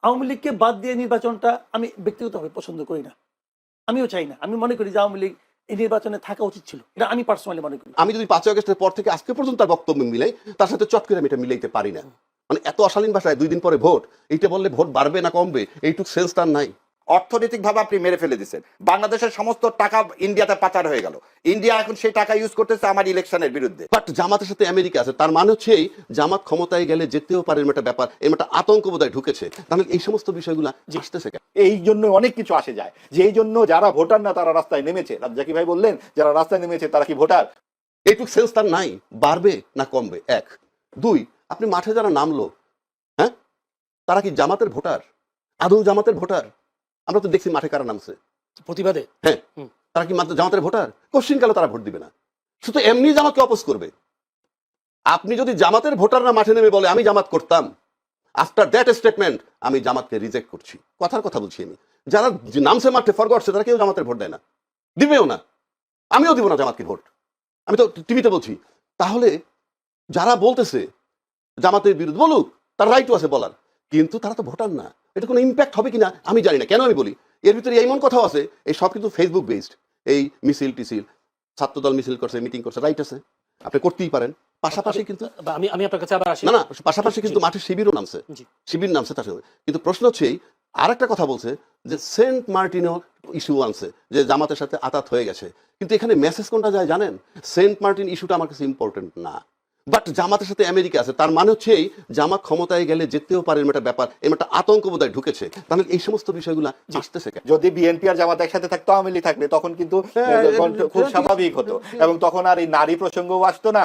আওয়ামী লীগকে বাদ দিয়ে নির্বাচনটা আমি ব্যক্তিগতভাবে পছন্দ করি না, আমিও চাই না। আমি মনে করি যে আওয়ামী লীগ এই নির্বাচনে থাকা উচিত ছিল, এটা আমি পার্সোনালি মনে করি। আমি যদি 5ই আগস্টের পর থেকে আজকে পর্যন্ত তার বক্তব্য মিলাই, তার সাথে চট করে আমি এটা মিলাইতে পারি না। মানে এত অশালীন ভাষায় 2 দিন পরে ভোট, এইটা বললে ভোট বাড়বে না কমবে এইটুক সেন্স তার নাই। অর্থনৈতিকভাবে আপনি মেরে ফেলে দিচ্ছেন। বাংলাদেশের সমস্ত টাকা ইন্ডিয়াতে পাচার হয়ে গেল, ইন্ডিয়া এখন সেই টাকা ইউজ করতেছে আমার ইলেকশনের বিরুদ্ধে। বাট জামাতের সাথে আমেরিকা আছে, তার মানে হচ্ছে এই জামাত ক্ষমতায় গেলে যেতেও পারে, এরকম একটা ব্যাপার, এরকম একটা আতঙ্ক বোধহয় ঢুকেছে। তাহলে এই সমস্ত বিষয়গুলো আসতেছে কেন? এই জন্য অনেক কিছু আসে যায়, যেই জন্য যারা ভোটার না তারা রাস্তায় নেমেছে। রাজ্জাকি ভাই বললেন যারা রাস্তায় নেমেছে তারা কি ভোটার? এইটুক সেন্স তার নাই, বাড়বে না কমবে। 1 2 আপনি মাঠে যারা নামলো, হ্যাঁ, তারা কি জামাতের ভোটার? আদৌ জামাতের ভোটার? আমরা তো দেখছি মাঠে কারা নামছে প্রতিবাদে। হ্যাঁ, তারা কি মাত্র জামাতের ভোটার? কোশ্চিন কালে তারা ভোট দিবে না, শুধু এমনি জামাতকে অপোজ করবে। আপনি যদি জামাতের ভোটাররা মাঠে নেমে বলে আমি জামাত করতাম, আফটার দ্যাট স্টেটমেন্ট আমি জামাতকে রিজেক্ট করছি, কথার কথা বলছি আমি। যারা নামছে মাঠে ফরগটছে তারা কেউ জামাতের ভোট দেয় না, দিবেও না, আমিও দিব না জামাতকে ভোট, আমি তো টিভিতে বলছি। তাহলে যারা বলতেছে জামাতের বিরুদ্ধে বলুক, তার রাইটও আছে বলার, কিন্তু তারা তো ভোটার না। এটা কোনো ইম্প্যাক্ট হবে কিনা আমি জানি না। কেন আমি বলি, এর ভিতরে এমন কথাও আছে, এই সব কিন্তু ফেসবুক বেসড। এই মিছিল টিছিল, ছাত্রদল মিছিল করছে, মিটিং করছে, রাইট আছে, আপনি করতেই পারেন। পাশাপাশি কিন্তু আমি আপনার কাছে আবার আসি। না না, পাশাপাশি কিন্তু মাঠে শিবিরও নামছে, শিবির নামছে তার সাথে। কিন্তু প্রশ্ন হচ্ছে আর একটা কথা বলছে যে সেন্ট মার্টিনও ইস্যু আনছে, যে জামাতের সাথে আতাত হয়ে গেছে। কিন্তু এখানে মেসেজ কোনটা যায় জানেন? সেন্ট মার্টিন ইস্যুটা আমার কাছে ইম্পর্টেন্ট না, বাট জামাতের সাথে আমেরিকা আছে, তার মানে হচ্ছে এই জামাত ক্ষমতায় গেলে যেতেও পারে, এরকম একটা ব্যাপার, এরকম একটা আতঙ্ক বোধহয় ঢুকেছে। তাহলে এই সমস্ত বিষয়গুলো আসতেছে কেন? যদি বিএনপি আর জামাত একসাথে থাকতো, আওয়ামী লীগ থাকলে তখন কিন্তু খুব স্বাভাবিক হতো, এবং তখন আর এই নারী প্রসঙ্গও আসতো না,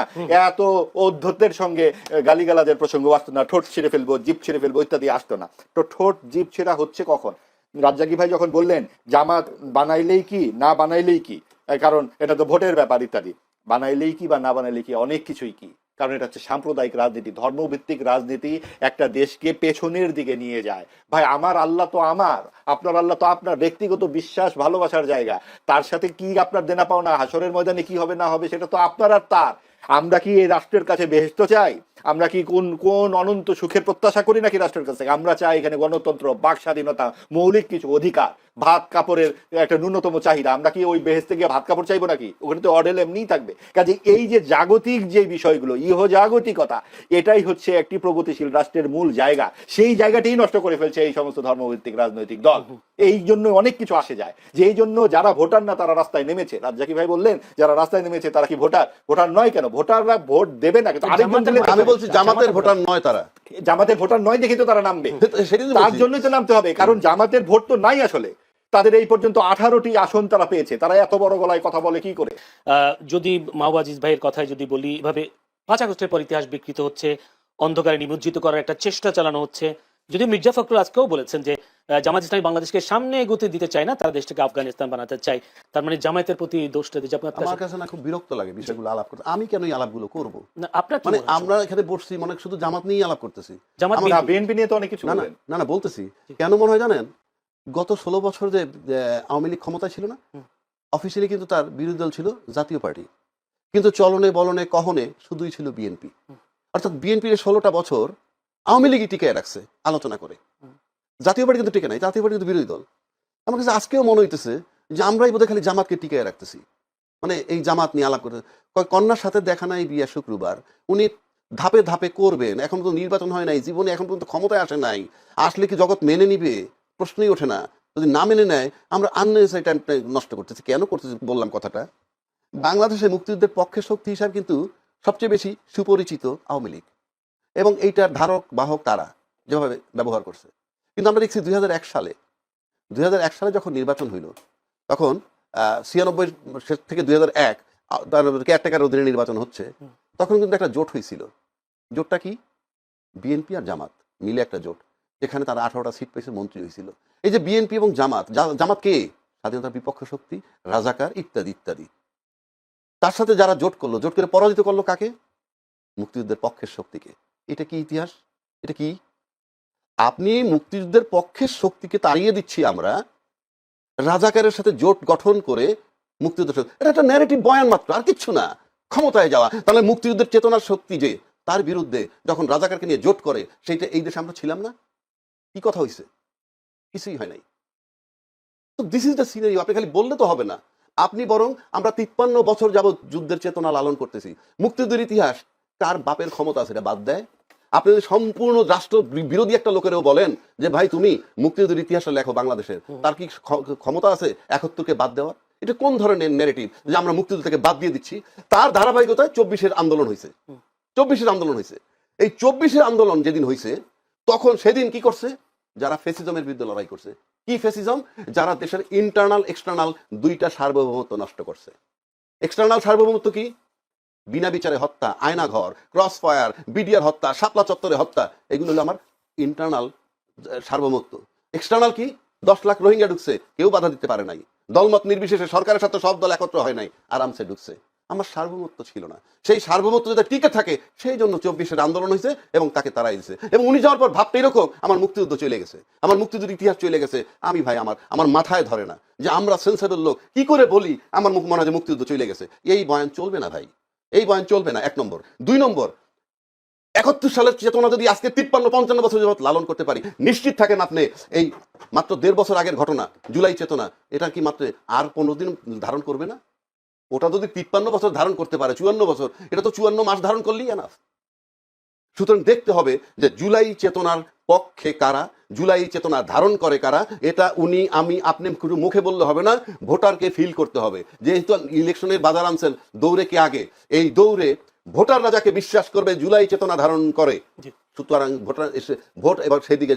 এত অধ্যত্বের সঙ্গে গালিগালাজের প্রসঙ্গ আসতো না, ঠোঁট ছিঁড়ে ফেলবো, জিপ ছিঁড়ে ফেলবো ইত্যাদি আসতো না। তো ঠোঁট জিপ ছেঁড়া হচ্ছে কখন? রাজ্জাকি ভাই যখন বললেন জামাত বানাইলেই কি না বানাইলেই কি, কারণ এটা তো ভোটের ব্যাপার ইত্যাদি, বানাইলেই কি বা না বানাইলেই কি, অনেক কিছুই কি, কারণ এটা হচ্ছে সাম্প্রদায়িক রাজনীতি, ধর্মভিত্তিক রাজনীতি একটা দেশকে পেছনের দিকে নিয়ে যায়। ভাই আমার আল্লাহ তো আমার, আপনার আল্লাহ তো আপনার, ব্যক্তিগত বিশ্বাস ভালোবাসার জায়গা, তার সাথে কি আপনার দেনা পাওনা, হাসরের ময়দানে কি হবে না হবে সেটা তো আপনার আর তার। আমরা কি এই রাষ্ট্রের কাছে বেহেশত চাই? আমরা কি কোন কোন অনন্ত সুখের প্রত্যাশা করি নাকি রাষ্ট্রের কাছে? আমরা চাই এখানে গণতন্ত্র, বাক স্বাধীনতা, মৌলিক কিছু অধিকার, ভাত কাপড়ের একটা ন্যূনতম চাহিদা। আমরা কি ওই বেহেশতে গিয়ে ভাত কাপড় চাইবো নাকি? ওখানে তো অডেল এমনিই থাকবে। কাজে এই যে জাগতিক যে বিষয়গুলো, ইহজাগতিকতা, এটাই হচ্ছে একটি প্রগতিশীল রাষ্ট্রের মূল জায়গা। সেই জায়গাটাই নষ্ট করে ফেলছে এই সমস্ত ধর্মভিত্তিক রাজনৈতিক দল। এই জন্য অনেক কিছু আসে যায়, যেই জন্য যারা ভোটার না তারা রাস্তায় নেমেছে। রাজ্জাকি ভাই বললেন যারা রাস্তায় নেমেছে তারা কি ভোটার? ভোটার নয় কেন? ভোটাররা ভোট দেবে না, কিন্তু আমি বলছি জামাতের ভোটার নয় তারা। জামাতের ভোটার নয় দেখে তো তারা নামবে, তার জন্যই তো নামতে হবে, কারণ জামাতের ভোট তো নাই আসলে। তাদের এই পর্যন্ত 18টি আসন তারা পেয়েছে, তারা এত বড় গলায় কথা বলে কি করে? যদি মাহবুব আজিজ ভাইয়ের কথায় যদি বলি, এভাবে 5 আগস্টের পর ইতিহাস বিকৃত হচ্ছে, অন্ধকারে নিমজ্জিত করার একটা চেষ্টা চালানো হচ্ছে। যদি মির্জা ফখরুল আজকেও বলেছেন যে জামাত ইসলামী বাংলাদেশকে সামনে এগোতে দিতে চায় না, তারা দেশটাকে আফগানিস্তান বানাতে চায়, তার মানে জামায়াতের প্রতি দোষটা দিচ্ছে। আমার কাছে না খুব বিরক্ত লাগে বিষয়গুলো আলাপ করতে। আমি কেন এই আলাপগুলো করবো? আপনার মানে আমরা এখানে বসছি মনে শুধু জামাত নিয়েই আলাপ করতেছি। বিএনপি নিয়ে তো অনেক কিছু বলেন। না না বলতেছি কেন মনে হয় জানেন, গত 16 বছর যে আওয়ামী লীগ ক্ষমতায় ছিল না, অফিসিয়ালি কিন্তু তার বিরোধী দল ছিল জাতীয় পার্টি, কিন্তু চলনে বলনে কহনে শুধুই ছিল বিএনপি। অর্থাৎ বিএনপির 16টা বছর আওয়ামী লীগই টিকায় রাখছে আলোচনা করে, জাতীয় পার্টি কিন্তু টিকে নাই, জাতীয় পার্টি কিন্তু বিরোধী দল। আমার কাছে আজকেও মনে হইতেছে যে আমরাই বোধহয় খালি জামাতকে টিকায় রাখতেছি, মানে এই জামাত নিয়ে আলাপ করতে। কন্যার সাথে দেখা নাই বিয়া শুক্রবার, উনি ধাপে ধাপে করবেন, এখন তো নির্বাচন হয় নাই, জীবনে এখন পর্যন্ত ক্ষমতায় আসে নাই, আসলে কি জগৎ মেনে নিবে? প্রশ্নই ওঠে না। যদি না মেনে নেয় আমরা আননেসেসারি টাইমটা নষ্ট করতেছি। কেন করতেছি বললাম কথাটা, বাংলাদেশে মুক্তিযুদ্ধের পক্ষের শক্তি হিসাবে কিন্তু সবচেয়ে বেশি সুপরিচিত আওয়ামী লীগ, এবং এইটার ধারক বাহক তারা যেভাবে ব্যবহার করছে। কিন্তু আমরা দেখছি 2001 সালে যখন নির্বাচন হইল, তখন 96 থেকে 2001 কেয়ারটেকার অধীনে নির্বাচন হচ্ছে, তখন কিন্তু একটা জোট হয়েছিল। জোটটা কি? বিএনপি আর জামাত মিলে একটা জোট, যেখানে তারা 18টা সিট পেয়েছে, মন্ত্রী হয়েছিল। এই যে বিএনপি এবং জামাত, জামাত কে? স্বাধীনতার বিপক্ষ শক্তি, রাজাকার ইত্যাদি ইত্যাদি। তার সাথে যারা জোট করলো, জোট করে পরাজিত করলো কাকে? মুক্তিযুদ্ধের পক্ষের শক্তিকে। এটা কি ইতিহাস? এটা কি? আপনি মুক্তিযুদ্ধের পক্ষের শক্তিকে তাড়িয়ে দিচ্ছি আমরা, রাজাকারের সাথে জোট গঠন করে মুক্তিযুদ্ধ, এটা একটা ন্যারেটিভ বয়ান মাত্র, আর কিচ্ছু না, ক্ষমতায় যাওয়া। তাহলে মুক্তিযুদ্ধের চেতনার শক্তি যে তার বিরুদ্ধে যখন রাজাকারকে নিয়ে জোট করে, সেইটা এই দেশে আমরা ছিলাম না? কি কথা হয়েছে? কিছুই হয় নাই। তো দিস ইজ দ্য সিনারিও। আপনি খালি বললে তো হবে না, আপনি বরং আমরা 53 বছর যাবৎ যুদ্ধের চেতনা লালন করতেছি। মুক্তিযুদ্ধের ইতিহাস কার বাপের ক্ষমতা আছে এটা বাদ দেয়? আপনি যদি সম্পূর্ণ রাষ্ট্র বিরোধী একটা লোকেরও বলেন যে ভাই তুমি মুক্তিযুদ্ধের ইতিহাসটা লেখো বাংলাদেশের, তার কি ক্ষমতা আছে 71কে বাদ দেওয়ার? এটা কোন ধরনের ন্যারেটিভ যে আমরা মুক্তিযুদ্ধ থেকে বাদ দিয়ে দিচ্ছি? তার ধারাবাহিকতায় 24-এর আন্দোলন হয়েছে। 24-এর আন্দোলন হয়েছে। এই 24-এর আন্দোলন যেদিন হয়েছে তখন সেদিন কি করছে? যারা ফেসিজমের বিরুদ্ধে লড়াই করছে। কি ফেসিজম? যারা দেশের ইন্টারনাল এক্সটার্নাল দুইটা সার্বভৌমত্ব নষ্ট করছে। এক্সটার্নাল সার্বভৌমত্ব কি? বিনা বিচারে হত্যা, আয়নাঘর, ক্রস ফায়ার, বিডিআর হত্যা, শাপলা চত্বরে হত্যা, এগুলো হলো আমার ইন্টারনাল সার্বভৌমত্ব। এক্সটার্নাল কি? 10 লাখ রোহিঙ্গা ঢুকছে, কেউ বাধা দিতে পারে নাই। দলমত নির্বিশেষে সরকারের সাথে সব দল একত্র হয় নাই, আরামসে ঢুকছে। আমার সার্বভৌমত্ব ছিল না। সেই সার্বভৌমত্ব যাতে টিকে থাকে সেই জন্য 24-এর আন্দোলন হয়েছে এবং তাকে তাড়াই দিয়েছে। এবং উনি যাওয়ার পর ভাবতে এরকম আমার মুক্তিযুদ্ধ চলে গেছে, আমার মুক্তিযুদ্ধের ইতিহাস চলে গেছে। আমি ভাই আমার মাথায় ধরে না যে আমরা সেন্সেবল লোক কি করে বলি আমার মুখ মনে হয় যে মুক্তিযুদ্ধ চলে গেছে। এই বয়ান চলবে না ভাই, এই বয়ান চলবে না। 1 নম্বর। 2 নম্বর, 71 সালের চেতনা যদি আজকে 53-55 বছর যাবত লালন করতে পারি, নিশ্চিত থাকেন আপনি এই মাত্র 1.5 বছর আগের ঘটনা জুলাই চেতনা, এটা কি মাত্র আর 15 দিন ধারণ করবে না? ওটা যদি 53 বছর ধারণ করতে পারে, 54 বছর, এটা তো 54 মাস ধারণ করলেই এনাফ। সুতরাং দেখতে হবে যে জুলাই চেতনার পক্ষে কারা, জুলাই চেতনা ধারণ করে কারা। এটা উনি আমি আপনি শুধু মুখে বললে হবে না, ভোটারকে ফিল করতে হবে। যেহেতু ইলেকশনের বাজার আনছেন, দৌড়ে কে আগে? এই দৌড়ে ভোটাররা যাকে বিশ্বাস করবে জুলাই চেতনা ধারণ করে, সুতরাং ভোটার এসে ভোট এবার সেদিকে